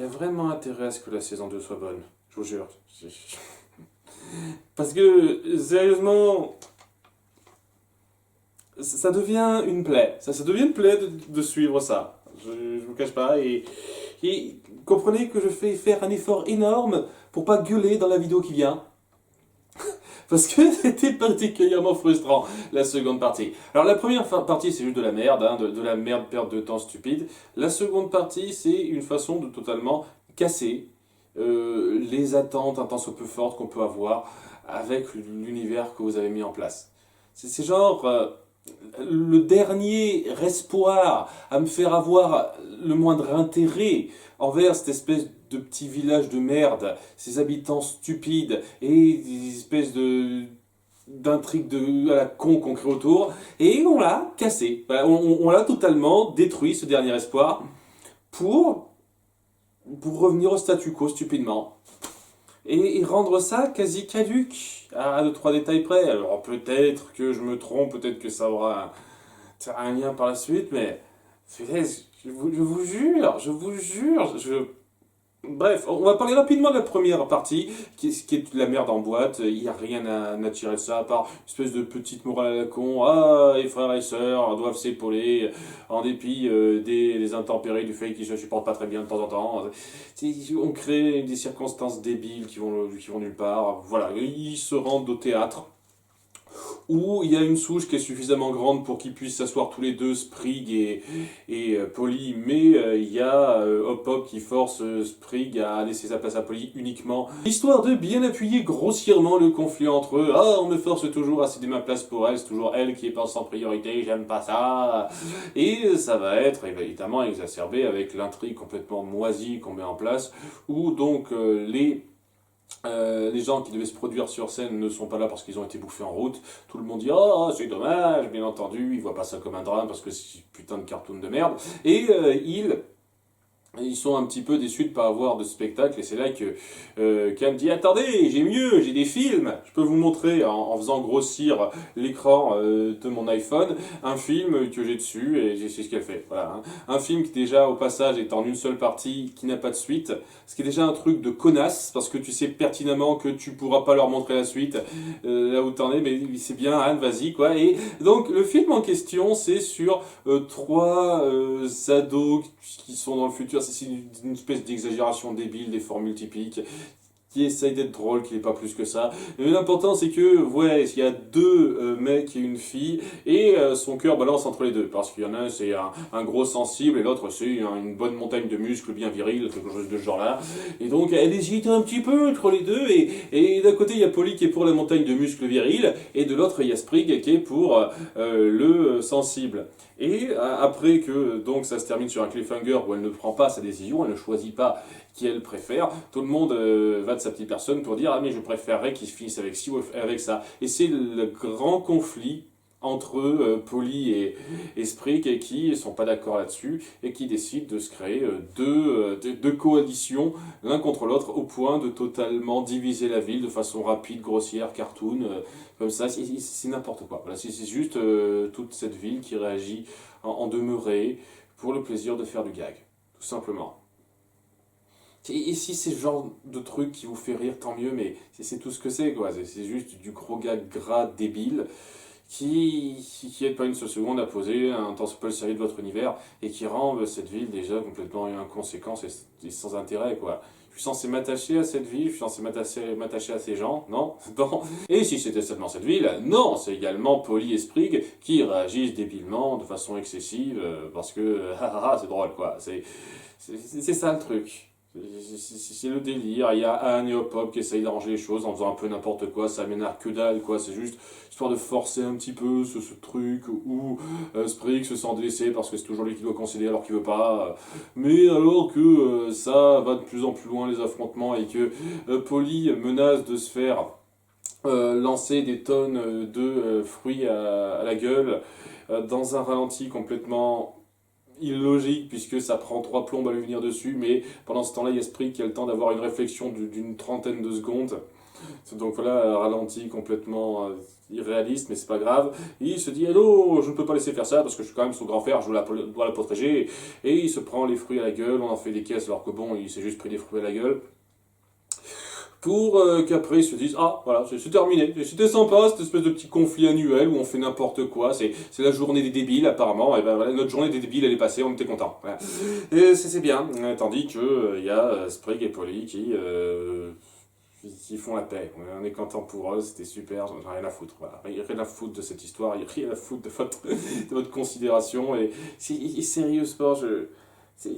y a vraiment intérêt à ce que la saison 2 soit bonne. Je vous jure. Parce que, sérieusement, ça devient une plaie. Ça devient une plaie de suivre ça. Je vous cache pas. Et comprenez que je fais faire un effort énorme pour pas gueuler dans la vidéo qui vient. Parce que c'était particulièrement frustrant, la seconde partie. Alors la première partie, c'est juste de la merde, hein, de la merde, perte de temps stupide. La seconde partie, c'est une façon de totalement casser les attentes un tant soit peu fortes qu'on peut avoir avec l'univers que vous avez mis en place. C'est genre le dernier espoir à me faire avoir le moindre intérêt envers cette espèce de petit village de merde, ces habitants stupides et des espèces de d'intrigues à la con qu'on crée autour, et on l'a cassé. Voilà, on l'a totalement détruit, ce dernier espoir, pour, pour revenir au statu quo stupidement. Et rendre ça quasi caduque, à 2-3 détails près. Alors peut-être que je me trompe, peut-être que ça aura un lien par la suite, mais je vous jure, bref, on va parler rapidement de la première partie, qui est de la merde en boîte. Il n'y a rien à tirer de ça, à part une espèce de petite morale à la con. Ah, les frères et sœurs doivent s'épauler en dépit des intempéries, du fait qu'ils se supportent pas très bien de temps en temps. On crée des circonstances débiles qui vont nulle part. Voilà, ils se rendent au théâtre où il y a une souche qui est suffisamment grande pour qu'ils puissent s'asseoir tous les deux, Sprig et Polly, mais il y a Hop Hop qui force Sprig à laisser sa place à Polly uniquement, histoire de bien appuyer grossièrement le conflit entre eux. Ah, on me force toujours à céder ma place pour elle, c'est toujours elle qui est pas en priorité, j'aime pas ça. Et ça va être évidemment exacerbé avec l'intrigue complètement moisie qu'on met en place, où donc les gens qui devaient se produire sur scène ne sont pas là parce qu'ils ont été bouffés en route. Tout le monde dit oh c'est dommage, bien entendu, ils voient pas ça comme un drame parce que c'est une putain de cartoon de merde. Et ils sont un petit peu déçus de ne pas avoir de spectacle, et c'est là que Cam dit attendez, j'ai mieux, j'ai des films, je peux vous montrer en faisant grossir l'écran de mon iPhone, un film que j'ai dessus, et c'est ce qu'elle fait. Voilà, hein. Un film qui déjà au passage est en une seule partie, qui n'a pas de suite, ce qui est déjà un truc de connasse, parce que tu sais pertinemment que tu pourras pas leur montrer la suite là où t'en es, mais c'est bien Anne, vas-y quoi. Et donc le film en question, c'est sur trois ados qui sont dans le futur. C'est une espèce d'exagération débile des formules typiques qui essaye d'être drôle, qui n'est pas plus que ça. Mais l'important c'est que, ouais, il y a deux mecs et une fille, et son cœur balance entre les deux, parce qu'il y en a un c'est un gros sensible, et l'autre c'est une bonne montagne de muscles bien viril, quelque chose de ce genre-là. Et donc elle hésite un petit peu entre les deux, et d'un côté il y a Polly qui est pour la montagne de muscles virils, et de l'autre il y a Sprig qui est pour le sensible. Et après que donc ça se termine sur un cliffhanger où elle ne prend pas sa décision, elle ne choisit pas qui elle préfère, tout le monde va de sa petite personne pour dire ah mais je préférerais qu'ils finissent avec ci ou avec ça. Et c'est le grand conflit entre Polly et Sprig qui ne sont pas d'accord là-dessus et qui décident de se créer deux coalitions l'un contre l'autre au point de totalement diviser la ville de façon rapide, grossière, cartoon, comme ça. C'est n'importe quoi. Voilà, c'est juste toute cette ville qui réagit en demeuré pour le plaisir de faire du gag, tout simplement. Et si c'est le genre de truc qui vous fait rire, tant mieux, mais c'est tout ce que c'est, quoi. C'est juste du gros gag gras débile qui aide pas une seule seconde à poser un temps soit peu sérieux de votre univers et qui rend cette ville déjà complètement inconséquente et sans intérêt, quoi. Je suis censé m'attacher à cette ville, je suis censé m'attacher à ces gens, non? Non. Et si c'était seulement cette ville, non, c'est également Polly et Sprig qui réagissent débilement, de façon excessive, parce que, c'est drôle, quoi. C'est ça le truc. C'est le délire, il y a Anne et Hop Hop qui essayent d'arranger les choses en faisant un peu n'importe quoi, ça m'énerve que dalle quoi, c'est juste histoire de forcer un petit peu ce truc où Sprig se sent délaissé parce que c'est toujours lui qui doit concéder alors qu'il veut pas, mais alors que ça va de plus en plus loin les affrontements et que Polly menace de se faire lancer des tonnes de fruits à la gueule dans un ralenti complètement illogique puisque ça prend 3 plombes à lui venir dessus, mais pendant ce temps-là, il y a Sprig qui a le temps d'avoir une réflexion d'une trentaine de secondes. Donc voilà, ralenti complètement irréaliste, mais c'est pas grave. Et il se dit, hello, je ne peux pas laisser faire ça parce que je suis quand même son grand frère, dois la protéger. Et il se prend les fruits à la gueule, on en fait des caisses alors que bon, il s'est juste pris des fruits à la gueule. Pour qu'après ils se disent, ah voilà, c'est terminé, c'était sympa cette espèce de petit conflit annuel où on fait n'importe quoi, c'est la journée des débiles apparemment, et ben voilà, notre journée des débiles elle est passée, on était contents. Voilà. Et c'est bien, tandis que il y a Sprig et Polly qui font la paix. On est content pour eux, c'était super, j'en ai rien à foutre. Voilà. Il n'y a rien à foutre de cette histoire, il n'y a rien à foutre de votre considération. Et sérieux sport,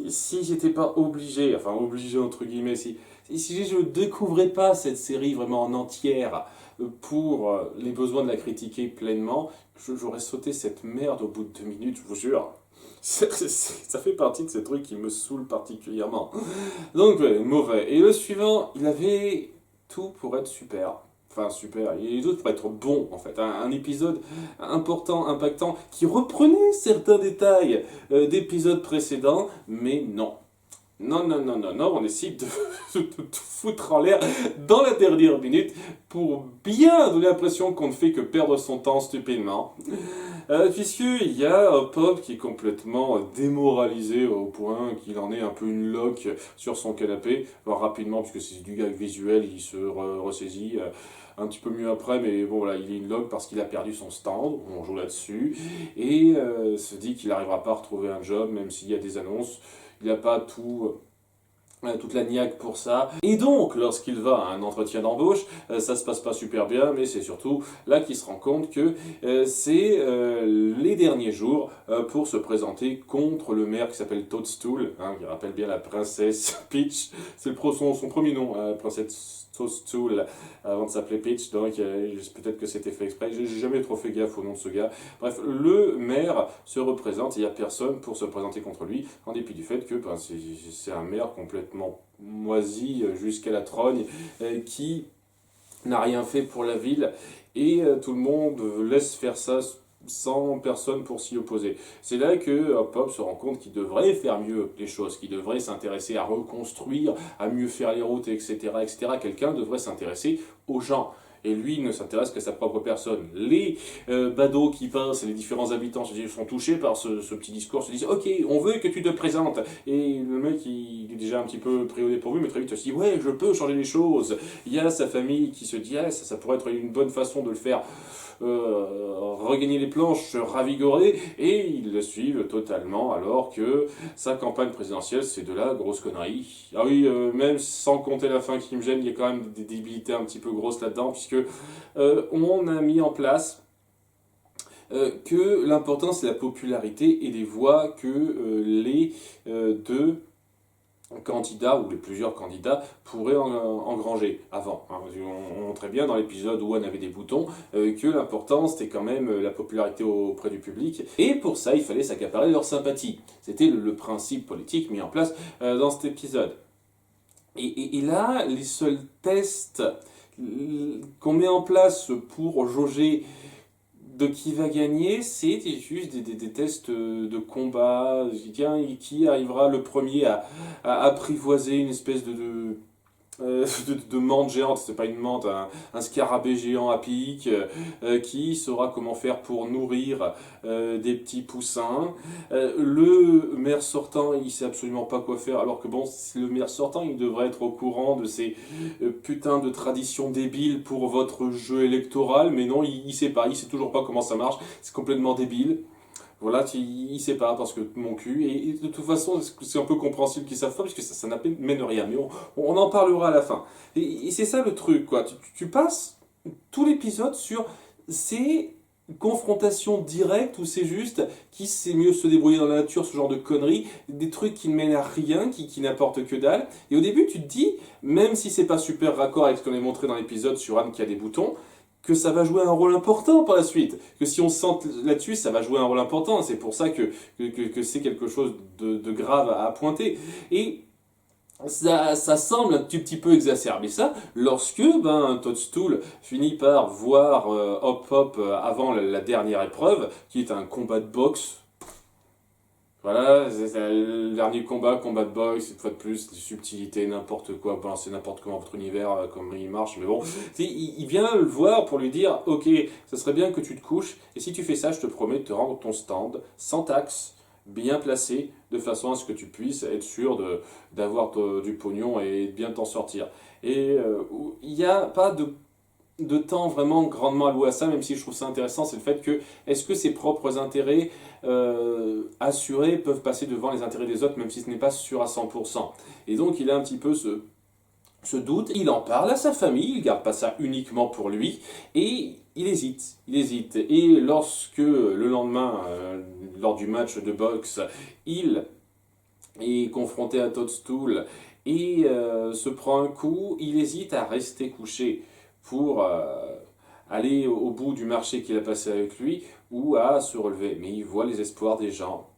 si j'étais pas obligé, enfin obligé entre guillemets, si je ne découvrais pas cette série vraiment en entière pour les besoins de la critiquer pleinement, j'aurais sauté cette merde au bout de 2 minutes, je vous jure. Ça fait partie de ces trucs qui me saoulent particulièrement. Donc, mauvais. Et le suivant, il avait tout pour être super. Enfin, super. Il y a d'autres pour être bon, en fait. Un épisode important, impactant, qui reprenait certains détails d'épisodes précédents, mais non. Non, on décide de tout foutre en l'air dans la dernière minute pour bien donner l'impression qu'on ne fait que perdre son temps stupidement. Puisqu'il y a un Pop qui est complètement démoralisé au point qu'il en est un peu une loque sur son canapé. Alors, rapidement, puisque c'est du gag visuel, il se ressaisit un petit peu mieux après, mais bon voilà, il est une loque parce qu'il a perdu son stand, on joue là-dessus, et se dit qu'il n'arrivera pas à retrouver un job, même s'il y a des annonces. Il n'a pas toute la niaque pour ça. Et donc, lorsqu'il va à un entretien d'embauche, ça se passe pas super bien, mais c'est surtout là qu'il se rend compte que c'est les derniers jours pour se présenter contre le maire qui s'appelle Toadstool, qui rappelle bien la princesse Peach. C'est son premier nom, la princesse Toadstool, avant de s'appeler Peach, donc peut-être que c'était fait exprès. J'ai jamais trop fait gaffe au nom de ce gars. Bref, le maire se représente et il n'y a personne pour se présenter contre lui, en dépit du fait que c'est un maire complètement moisi jusqu'à la trogne, qui n'a rien fait pour la ville, et tout le monde laisse faire ça sans personne pour s'y opposer. C'est là que Pop se rend compte qu'il devrait faire mieux les choses, qu'il devrait s'intéresser à reconstruire, à mieux faire les routes, etc. etc. Quelqu'un devrait s'intéresser aux gens. Et lui, il ne s'intéresse qu'à sa propre personne. Les badauds qui passent, les différents habitants sont touchés par ce petit discours, se disent « Ok, on veut que tu te présentes ». Et le mec, il est déjà un petit peu pris au dépourvu, mais très vite aussi « Ouais, je peux changer les choses ». Il y a sa famille qui se dit « Ah, ça pourrait être une bonne façon de le faire regagner les planches, se ravigorer ». Et ils le suivent totalement, alors que sa campagne présidentielle, c'est de la grosse connerie. Ah oui, même sans compter la fin qui me gêne, il y a quand même des débilités un petit peu grosses là-dedans, puisque on a mis en place que l'important c'est la popularité et les voix que les deux candidats ou les plusieurs candidats pourraient engranger avant. On montrait bien dans l'épisode où on avait des boutons que l'important c'était quand même la popularité auprès du public, et pour ça il fallait s'accaparer leur sympathie. C'était le principe politique mis en place dans cet épisode. Et là, les seuls tests qu'on met en place pour jauger de qui va gagner, c'est juste des tests de combat. Tiens, qui arrivera le premier à apprivoiser une espèce de menthe géante, c'est pas une menthe, un scarabée géant à pic, qui saura comment faire pour nourrir des petits poussins. Le maire sortant, il sait absolument pas quoi faire, alors que bon, le maire sortant, il devrait être au courant de ces putains de traditions débiles pour votre jeu électoral, mais non, il sait pas, il sait toujours pas comment ça marche, c'est complètement débile. Voilà, il sait pas parce que mon cul, et de toute façon c'est un peu compréhensible qu'ils savent pas parce que ça n'amène rien, mais on en parlera à la fin. Et c'est ça le truc, quoi. Tu passes tout l'épisode sur ces confrontations directes où c'est juste qui sait mieux se débrouiller dans la nature, ce genre de conneries, des trucs qui ne mènent à rien, qui n'apportent que dalle. Et au début tu te dis, même si c'est pas super raccord avec ce qu'on a montré dans l'épisode sur Anne qui a des boutons, que ça va jouer un rôle important par la suite, que si on se sente là-dessus, ça va jouer un rôle important, c'est pour ça que c'est quelque chose de grave à pointer. Et ça semble un petit peu exacerber ça, lorsque Toadstool finit par voir Hop Hop avant la dernière épreuve, qui est un combat de boxe. Voilà, c'est le dernier combat de boxe, une fois de plus, des subtilités, n'importe quoi, balancer n'importe comment votre univers, comme il marche, mais bon. Il vient le voir pour lui dire, ok, ça serait bien que tu te couches, et si tu fais ça, je te promets de te rendre ton stand, sans taxe, bien placé, de façon à ce que tu puisses être sûr d'avoir du pognon et de bien t'en sortir. Et il n'y a pas de temps vraiment grandement alloué à ça, même si je trouve ça intéressant, c'est le fait que est-ce que ses propres intérêts assurés peuvent passer devant les intérêts des autres, même si ce n'est pas sûr à 100%. Et donc il a un petit peu ce doute, il en parle à sa famille, il garde pas ça uniquement pour lui, et il hésite. Et lorsque le lendemain, lors du match de boxe, il est confronté à Toadstool et se prend un coup, il hésite à rester couché pour aller au bout du marché qu'il a passé avec lui ou à se relever. Mais il voit les espoirs des gens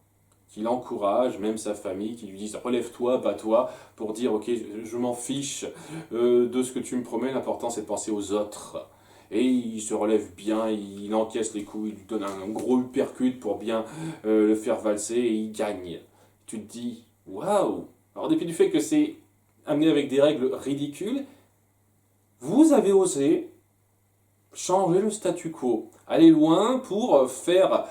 qui l'encouragent, même sa famille, qui lui disent relève-toi, bats-toi, pour dire ok, je m'en fiche de ce que tu me promets, l'important c'est de penser aux autres. Et il se relève bien, il encaisse les coups, il lui donne un gros uppercut pour bien le faire valser et il gagne. Tu te dis waouh! Alors, en dépit du fait que c'est amené avec des règles ridicules, vous avez osé changer le statu quo, aller loin pour faire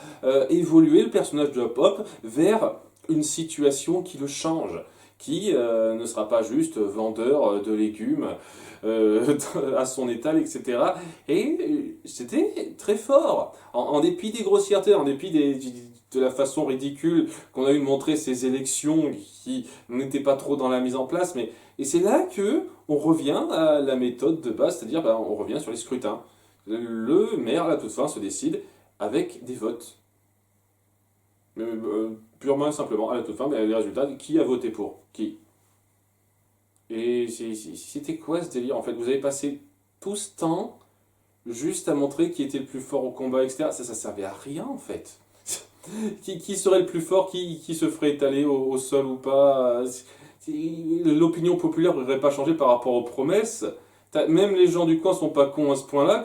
évoluer le personnage de Hop Hop vers une situation qui le change, qui ne sera pas juste vendeur de légumes à son étal, etc. Et c'était très fort, en dépit des grossièretés, en dépit de la façon ridicule qu'on a eu de montrer ces élections qui n'étaient pas trop dans la mise en place, mais et c'est là que on revient à la méthode de base, c'est-à-dire ben, on revient sur les scrutins. Le maire, à la toute fin, se décide avec des votes. Purement et simplement, à la toute fin, mais les résultats, qui a voté pour qui. Et c'était quoi ce délire en fait? Vous avez passé tout ce temps juste à montrer qui était le plus fort au combat, etc. Ça servait à rien en fait. Qui serait le plus fort, qui se ferait étaler au sol ou pas. L'opinion populaire n'aurait pas changé par rapport aux promesses. Même les gens du coin sont pas cons à ce point-là.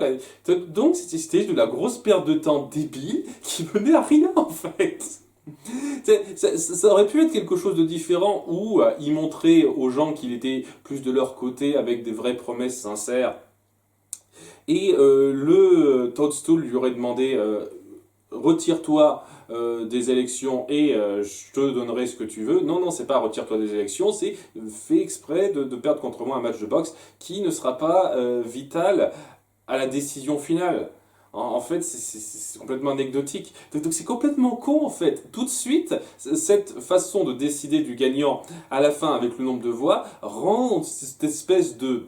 Donc c'était de la grosse perte de temps débile qui menait à rien en fait. Ça aurait pu être quelque chose de différent où il montrait aux gens qu'il était plus de leur côté avec des vraies promesses sincères. Et le Toadstool lui aurait demandé retire-toi des élections et je te donnerai ce que tu veux. Non, non, c'est pas retire-toi des élections, c'est fais exprès de perdre contre moi un match de boxe qui ne sera pas vital à la décision finale. En fait, c'est complètement anecdotique. Donc c'est complètement con en fait. Tout de suite, cette façon de décider du gagnant à la fin avec le nombre de voix rend cette espèce de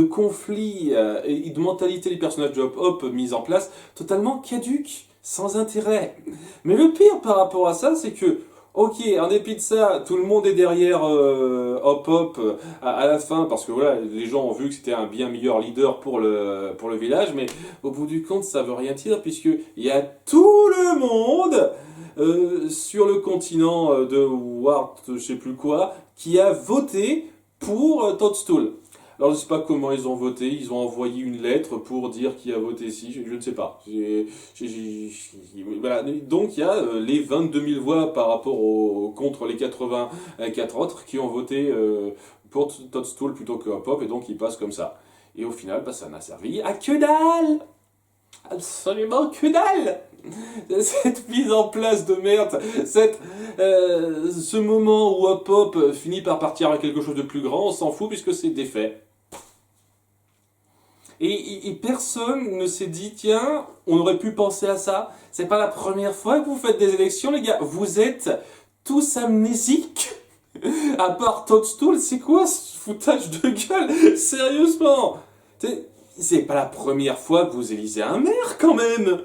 conflit et de mentalité des personnages de Hop Hop mise en place totalement caduque, sans intérêt. Mais le pire par rapport à ça, c'est que, ok, en dépit de ça, tout le monde est derrière Hop Hop à la fin, parce que voilà, les gens ont vu que c'était un bien meilleur leader pour le village, mais au bout du compte, ça veut rien dire, puisqu'il y a tout le monde sur le continent de Wart, je sais plus quoi, qui a voté pour Toadstool. Alors je ne sais pas comment ils ont voté, ils ont envoyé une lettre pour dire qui a voté si, je ne sais pas. Voilà. Donc il y a les 22 000 voix par rapport contre les 84 autres qui ont voté pour Toadstool plutôt que Hop Hop et donc ils passent comme ça. Et au final, bah, ça n'a servi à que dalle. Absolument que dalle. Cette mise en place de merde, ce moment où Hop Hop finit par partir à quelque chose de plus grand, on s'en fout puisque c'est défait. Et personne ne s'est dit, tiens, on aurait pu penser à ça. C'est pas la première fois que vous faites des élections, les gars. Vous êtes tous amnésiques. À part Toadstool, c'est quoi ce foutage de gueule? Sérieusement. C'est pas la première fois que vous élisez un maire, quand même.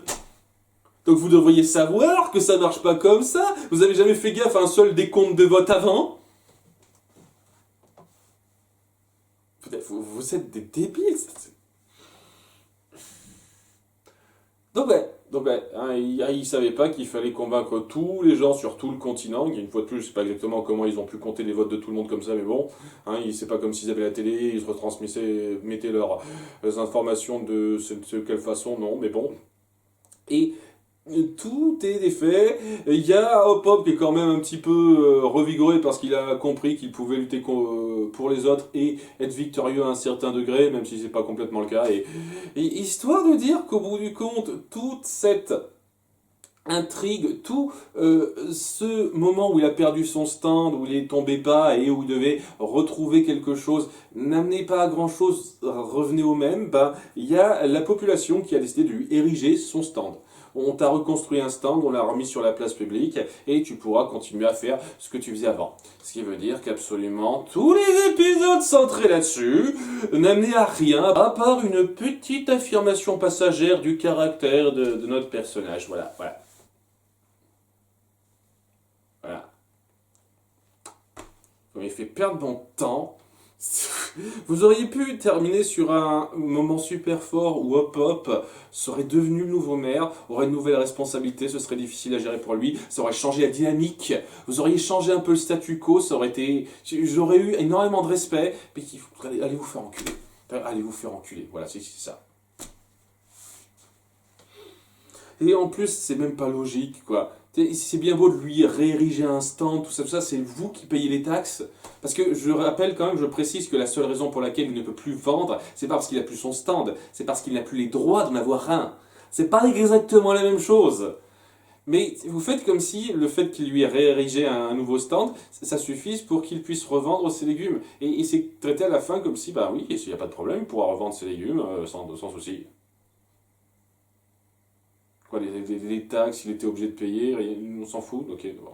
Donc vous devriez savoir que ça marche pas comme ça. Vous avez jamais fait gaffe à un seul décompte de vote avant? Vous êtes des débiles. Il savait pas qu'il fallait convaincre tous les gens sur tout le continent. Une fois de plus, je sais pas exactement comment ils ont pu compter les votes de tout le monde comme ça, mais bon, c'est pas comme s'ils avaient la télé, ils se mettaient leurs informations de quelle façon, non, mais bon. Et Tout est défait. Il y a Hop Hop qui est quand même un petit peu revigoré parce qu'il a compris qu'il pouvait lutter pour les autres et être victorieux à un certain degré, même si c'est pas complètement le cas. Et histoire de dire qu'au bout du compte, toute cette intrigue, tout ce moment où il a perdu son stand, où il est tombé bas et où il devait retrouver quelque chose, n'amenait pas à grand chose, revenait au même, ben, il y a la population qui a décidé de lui ériger son stand. On t'a reconstruit un stand, on l'a remis sur la place publique et tu pourras continuer à faire ce que tu faisais avant. Ce qui veut dire qu'absolument tous les épisodes centrés là-dessus n'amenaient à rien à part une petite affirmation passagère du caractère de notre personnage. Voilà, voilà. Voilà. Vous m'avez fait perdre mon temps. Vous auriez pu terminer sur un moment super fort où Hop Hop serait devenu le nouveau maire, aurait une nouvelle responsabilité, ce serait difficile à gérer pour lui, ça aurait changé la dynamique, vous auriez changé un peu le statu quo, ça aurait été... J'aurais eu énormément de respect, mais allez vous faire enculer. Allez vous faire enculer, voilà, c'est ça. Et en plus, c'est même pas logique, quoi. C'est bien beau de lui réériger un stand, tout ça, c'est vous qui payez les taxes. Parce que je rappelle quand même, je précise que la seule raison pour laquelle il ne peut plus vendre, c'est pas parce qu'il n'a plus son stand, c'est parce qu'il n'a plus les droits d'en avoir un. C'est pas exactement la même chose. Mais vous faites comme si le fait qu'il lui ait réérigé un nouveau stand, ça suffise pour qu'il puisse revendre ses légumes. Et c'est traité à la fin comme si, bah oui, s'il n'y a pas de problème, il pourra revendre ses légumes sans souci. Quoi, les taxes, il était obligé de payer, on s'en fout. Ok, bon,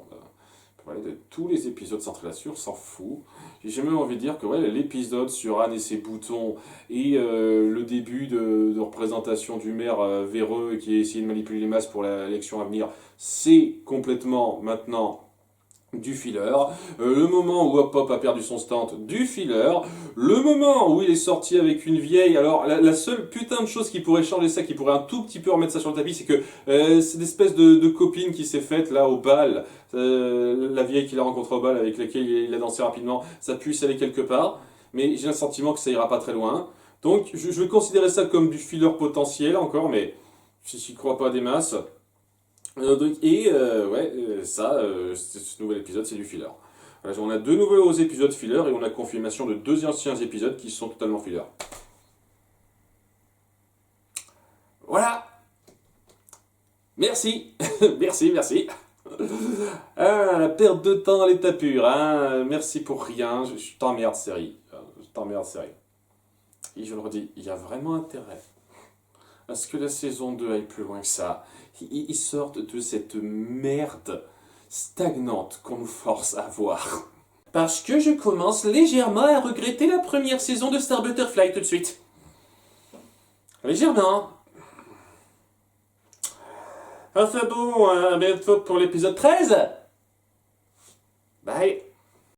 voilà, tous les épisodes centrés là-dessus, on s'en fout. J'ai même envie de dire que ouais, l'épisode sur Anne et ses boutons et le début de représentation du maire véreux qui a essayé de manipuler les masses pour l'élection à venir, c'est complètement maintenant du filler. Le moment où Hop Hop a perdu son stand, du filler. Le moment où il est sorti avec une vieille. Alors, la seule putain de chose qui pourrait changer ça, qui pourrait un tout petit peu remettre ça sur le tapis, c'est que c'est une espèce de copine qui s'est faite là au bal. La vieille qu'il a rencontrée au bal avec laquelle il a dansé rapidement, ça puisse aller quelque part. Mais j'ai un sentiment que ça ira pas très loin. Donc, je vais considérer ça comme du filler potentiel encore, mais je n'y crois pas des masses. Ce nouvel épisode, c'est du filler. Voilà, on a deux nouveaux épisodes filler et on a confirmation de deux anciens épisodes qui sont totalement filler. Voilà. Merci. merci. Ah, la perte de temps à l'état pur. Hein. Merci pour rien. Je t'emmerde, série. Je t'emmerde, série. Et je le redis, il y a vraiment intérêt à ce que la saison 2 aille plus loin que ça. Ils sortent de cette merde stagnante qu'on nous force à voir. Parce que je commence légèrement à regretter la première saison de Star Butterfly tout de suite. Légèrement. Enfin bon, à bientôt pour l'épisode 13. Bye.